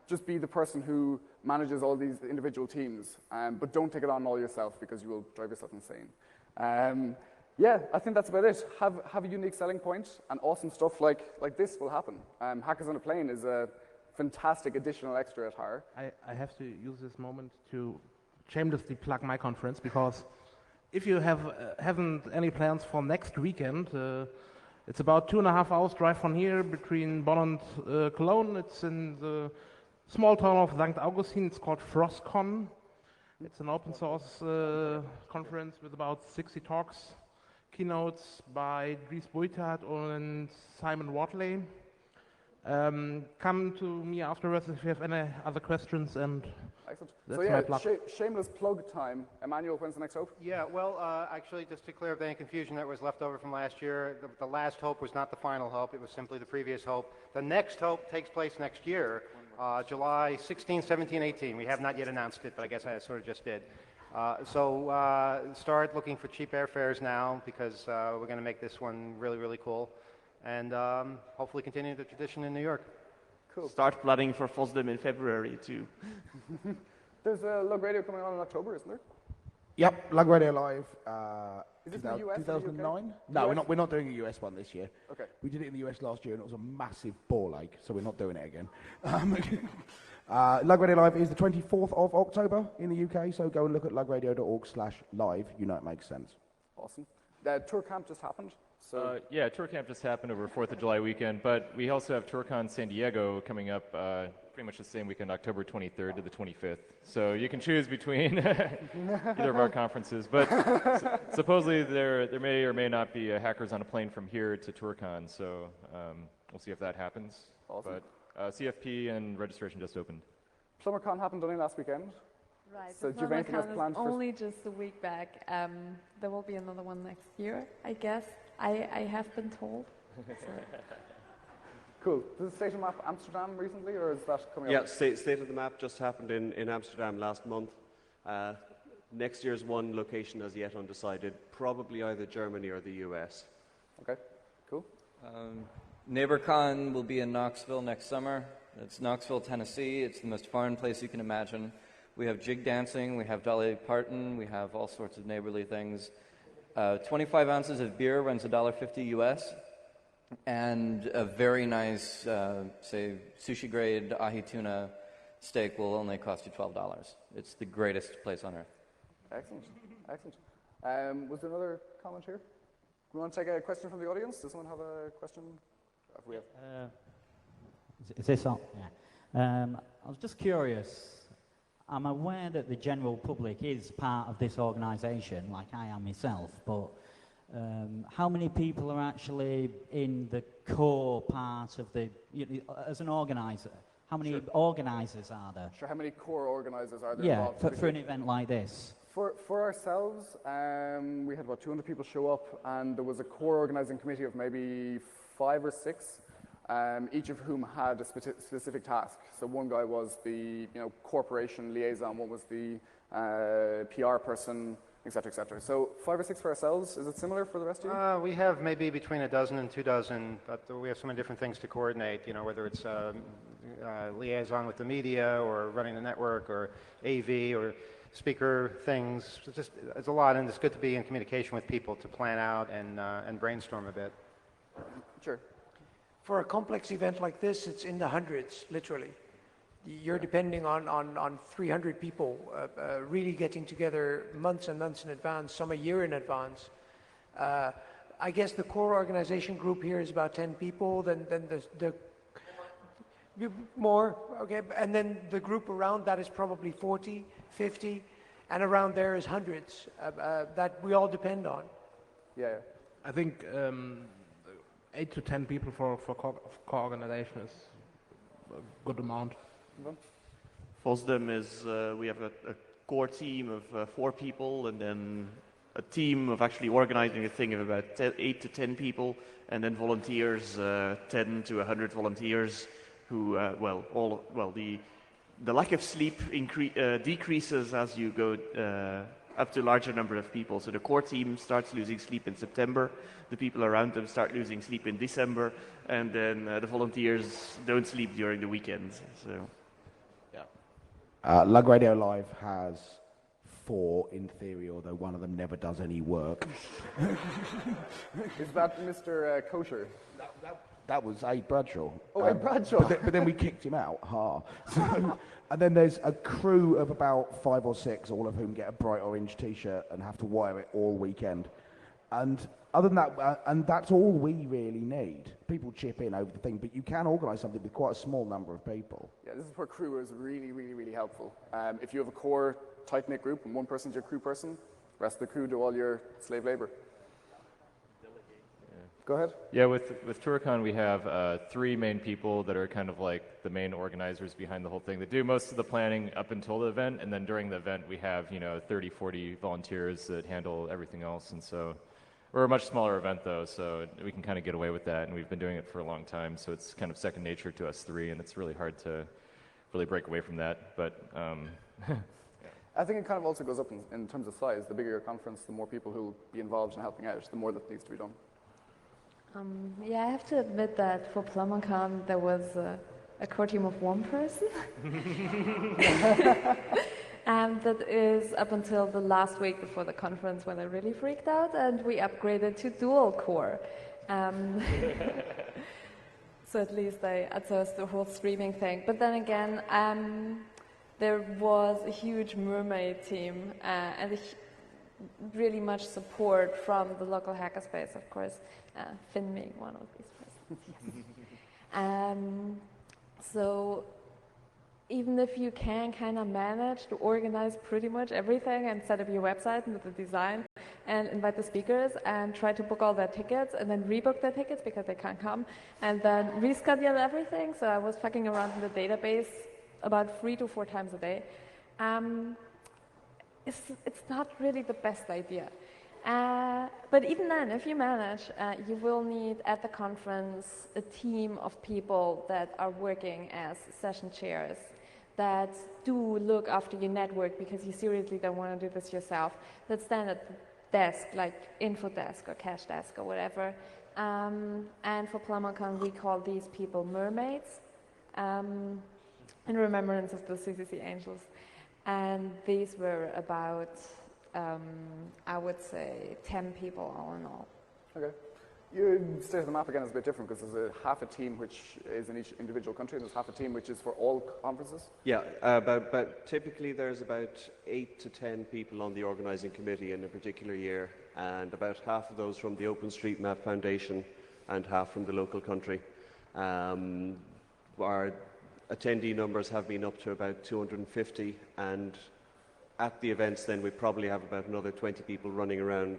just be the person who manages all these individual teams. But don't take it on all yourself because you will drive yourself insane. Yeah, I think that's about it. Have a unique selling point, and awesome stuff like this will happen. Hackers on a Plane is a fantastic additional extra at HAR. I have to use this moment to shamelessly plug my conference, because if you haven't any plans for next weekend, it's about 2.5 hours drive from here between Bonn and Cologne. It's in the small town of St. Augustin. It's called FrostCon. It's an open source conference with about 60 talks, keynotes by Dries Boytard and Simon Watley. Come to me afterwards if you have any other questions, and that's my plug. Shameless plug time. Emmanuel, when's the next Hope? Yeah, well, actually, just to clear up any confusion that was left over from last year, the last Hope was not the final Hope. It was simply the previous Hope. The next Hope takes place next year, July 16, 17, 18. We have not yet announced it, but I guess I sort of just did. So start looking for cheap airfares now, because we're going to make this one really, really cool. And hopefully continue the tradition in New York. Cool. Start planning for FOSDEM in February too. There's a Lug Radio coming on in October, isn't there? Yep, Lug Radio Live. Is this in the US? 2009? No, we're not doing a US one this year. Okay. We did it in the US last year, and it was a massive ball ache, so we're not doing it again. Lug Radio Live is the 24th of October in the UK, so go and look at lugradio.org/live. You know it makes sense. Awesome. The tour camp just happened. So yeah, TourCamp just happened over 4th of July weekend, but we also have TourCon San Diego coming up pretty much the same weekend, October 23rd to the 25th. So you can choose between either of our conferences. But supposedly there may or may not be hackers on a plane from here to TourCon, so we'll see if that happens. Awesome. But CFP and registration just opened. PlumberCon happened only last weekend. Right, So the do you have anything else PlumberCon is planned for? only just a week back. There will be another one next year, I guess. I have been told. So. Cool. Did the State of Map Amsterdam recently, or is that coming Yeah, up? State of the Map just happened in Amsterdam last month. Next year's one location as yet undecided, probably either Germany or the US. Okay, cool. NeighborCon will be in Knoxville next summer. It's Knoxville, Tennessee. It's the most foreign place you can imagine. We have jig dancing, we have Dolly Parton, we have all sorts of neighborly things. 25 ounces of beer runs $1.50 US, and a very nice, say, sushi grade ahi tuna steak will only cost you $12. It's the greatest place on earth. Excellent, excellent. Was there another comment here? We want to take a question from the audience? Does someone have a question? If we have. Is this on? Yeah. I was just curious. I'm aware that the general public is part of this organisation, like I am myself, but how many people are actually in the core part of the, as an organiser? How many organisers are there? Sure, how many core organisers are there Yeah, involved? for an event like this. For ourselves, we had about 200 people show up, and there was a core organising committee of maybe 5 or 6, each of whom had a specific task. So one guy was the corporation liaison, one was the PR person, etc., etc. So 5 or 6 for ourselves. Is it similar for the rest of you? We have maybe between a dozen and 2 dozen, but we have so many different things to coordinate, whether it's liaison with the media or running the network or AV or speaker things. It's a lot, and it's good to be in communication with people to plan out and brainstorm a bit. Sure. For a complex event like this, it's in the hundreds, literally. You're depending on 300 people really getting together months and months in advance, some a year in advance. I guess the core organization group here is about 10 people, then the more, okay, and then the group around that is probably 40, 50, and around there is hundreds that we all depend on. Yeah. I think 8 to 10 people for co-organization is a good amount. FOSDEM is, we have a core team of 4 people, and then a team of actually organizing a thing of about 8 to 10 people, and then volunteers, 10 to 100 volunteers who, the lack of sleep decreases as you go up to a larger number of people. So the core team starts losing sleep in September, the people around them start losing sleep in December, and then the volunteers don't sleep during the weekends. So, yeah. Lug Radio Live has 4 in theory, although one of them never does any work. Is that Mr. Kosher? That was Abe Bradshaw. Oh, Abe Bradshaw. But then we kicked him out. So, and then there's a crew of about 5 or 6, all of whom get a bright orange T-shirt and have to wire it all weekend. And other than that, and that's all we really need. People chip in over the thing, but you can organise something with quite a small number of people. Yeah, this is where crew is really, really, really helpful. If you have a core tight-knit group and one person's your crew person, the rest of the crew do all your slave labour. Go ahead. Yeah, with TourCon we have 3 main people that are kind of like the main organizers behind the whole thing that do most of the planning up until the event, and then during the event we have 30, 40 volunteers that handle everything else. And so we're a much smaller event though, so we can kind of get away with that, and we've been doing it for a long time, so it's kind of second nature to us 3, and it's really hard to really break away from that. But I think it kind of also goes up in terms of size. The bigger your conference, the more people who will be involved in helping out, the more that needs to be done. Yeah, I have to admit that for PlumberCon there was a core team of 1 person. And that is up until the last week before the conference when I really freaked out, and we upgraded to dual core. So at least I outsourced the whole streaming thing. But then again, there was a huge mermaid team, and really much support from the local hackerspace, of course, Finn being one of these persons. So even if you can kind of manage to organize pretty much everything and set up your website and the design and invite the speakers and try to book all their tickets and then rebook their tickets because they can't come and then reschedule everything. So I was fucking around in the database about 3 to 4 times a day. It's not really the best idea. But even then, if you manage, you will need at the conference a team of people that are working as session chairs, that do look after your network because you seriously don't want to do this yourself, that stand at the desk, like info desk or cash desk or whatever. And for PlumberCon, we call these people mermaids, in remembrance of the CCC angels. And these were about, I would say, 10 people all in all. Okay. Your state of the map again is a bit different because there's half a team which is in each individual country and there's half a team which is for all conferences? Yeah, but typically there's about 8 to 10 people on the organising committee in a particular year, and about half of those from the OpenStreetMap Foundation and half from the local country. Our attendee numbers have been up to about 250, and at the events then we probably have about another 20 people running around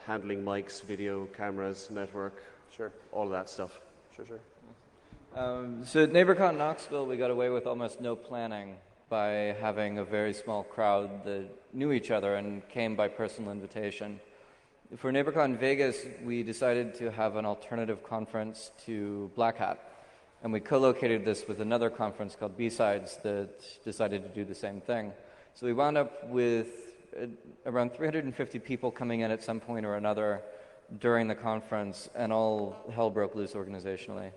handling mics, video, cameras, network, sure, all of that stuff. Sure. So at NeighborCon Knoxville, we got away with almost no planning by having a very small crowd that knew each other and came by personal invitation. For NeighborCon Vegas, we decided to have an alternative conference to Black Hat. And we co-located this with another conference called B-Sides that decided to do the same thing. So we wound up with around 350 people coming in at some point or another during the conference, and all hell broke loose organizationally.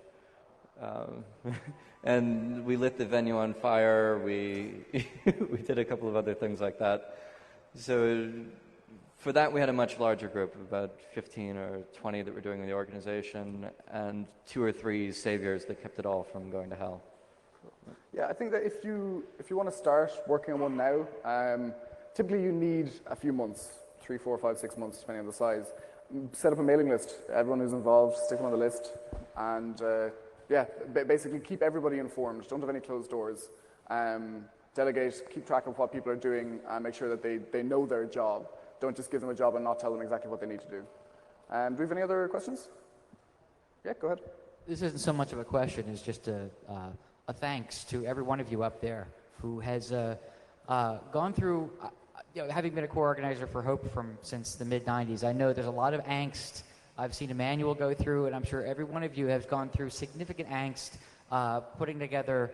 And we lit the venue on fire. We did a couple of other things like that. So for that, we had a much larger group of about 15 or 20 that were doing the organization, and 2 or 3 saviors that kept it all from going to hell. Yeah, I think that if you want to start working on one now, typically you need a few months, 3, 4, 5, 6 months, depending on the size. Set up a mailing list. Everyone who's involved, stick them on the list, and basically keep everybody informed. Don't have any closed doors. Delegate, keep track of what people are doing, and make sure that they know their job. Don't just give them a job and not tell them exactly what they need to do. Do we have any other questions? Yeah, go ahead. This isn't so much of a question, it's just a thanks to every one of you up there who has gone through, having been a core organizer for Hope since the mid-90s, I know there's a lot of angst. I've seen Emmanuel go through, and I'm sure every one of you has gone through significant angst putting together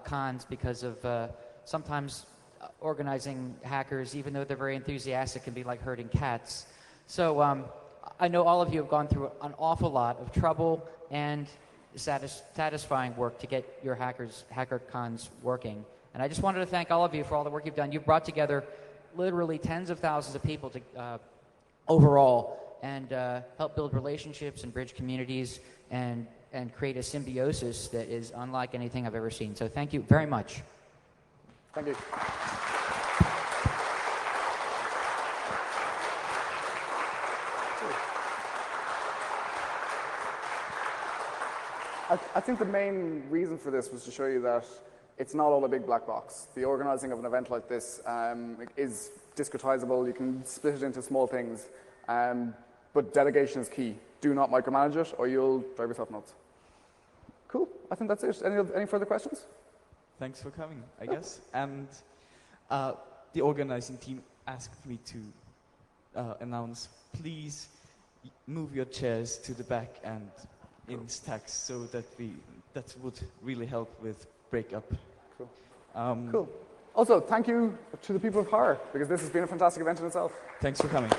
cons because of sometimes organizing hackers, even though they're very enthusiastic, can be like herding cats. So I know all of you have gone through an awful lot of trouble and satisfying work to get your hacker cons working. And I just wanted to thank all of you for all the work you've done. You've brought together literally tens of thousands of people to overall and help build relationships and bridge communities and create a symbiosis that is unlike anything I've ever seen. So thank you very much. Thank you. I think the main reason for this was to show you that it's not all a big black box. The organizing of an event like this is discretizable. You can split it into small things, but delegation is key. Do not micromanage it or you'll drive yourself nuts. Cool, I think that's it. Any further questions? Thanks for coming, I guess. And the organizing team asked me to announce, please move your chairs to the back and in stacks so that that would really help with breakup. Cool. Cool. Also, thank you to the people of Horror, because this has been a fantastic event in itself. Thanks for coming.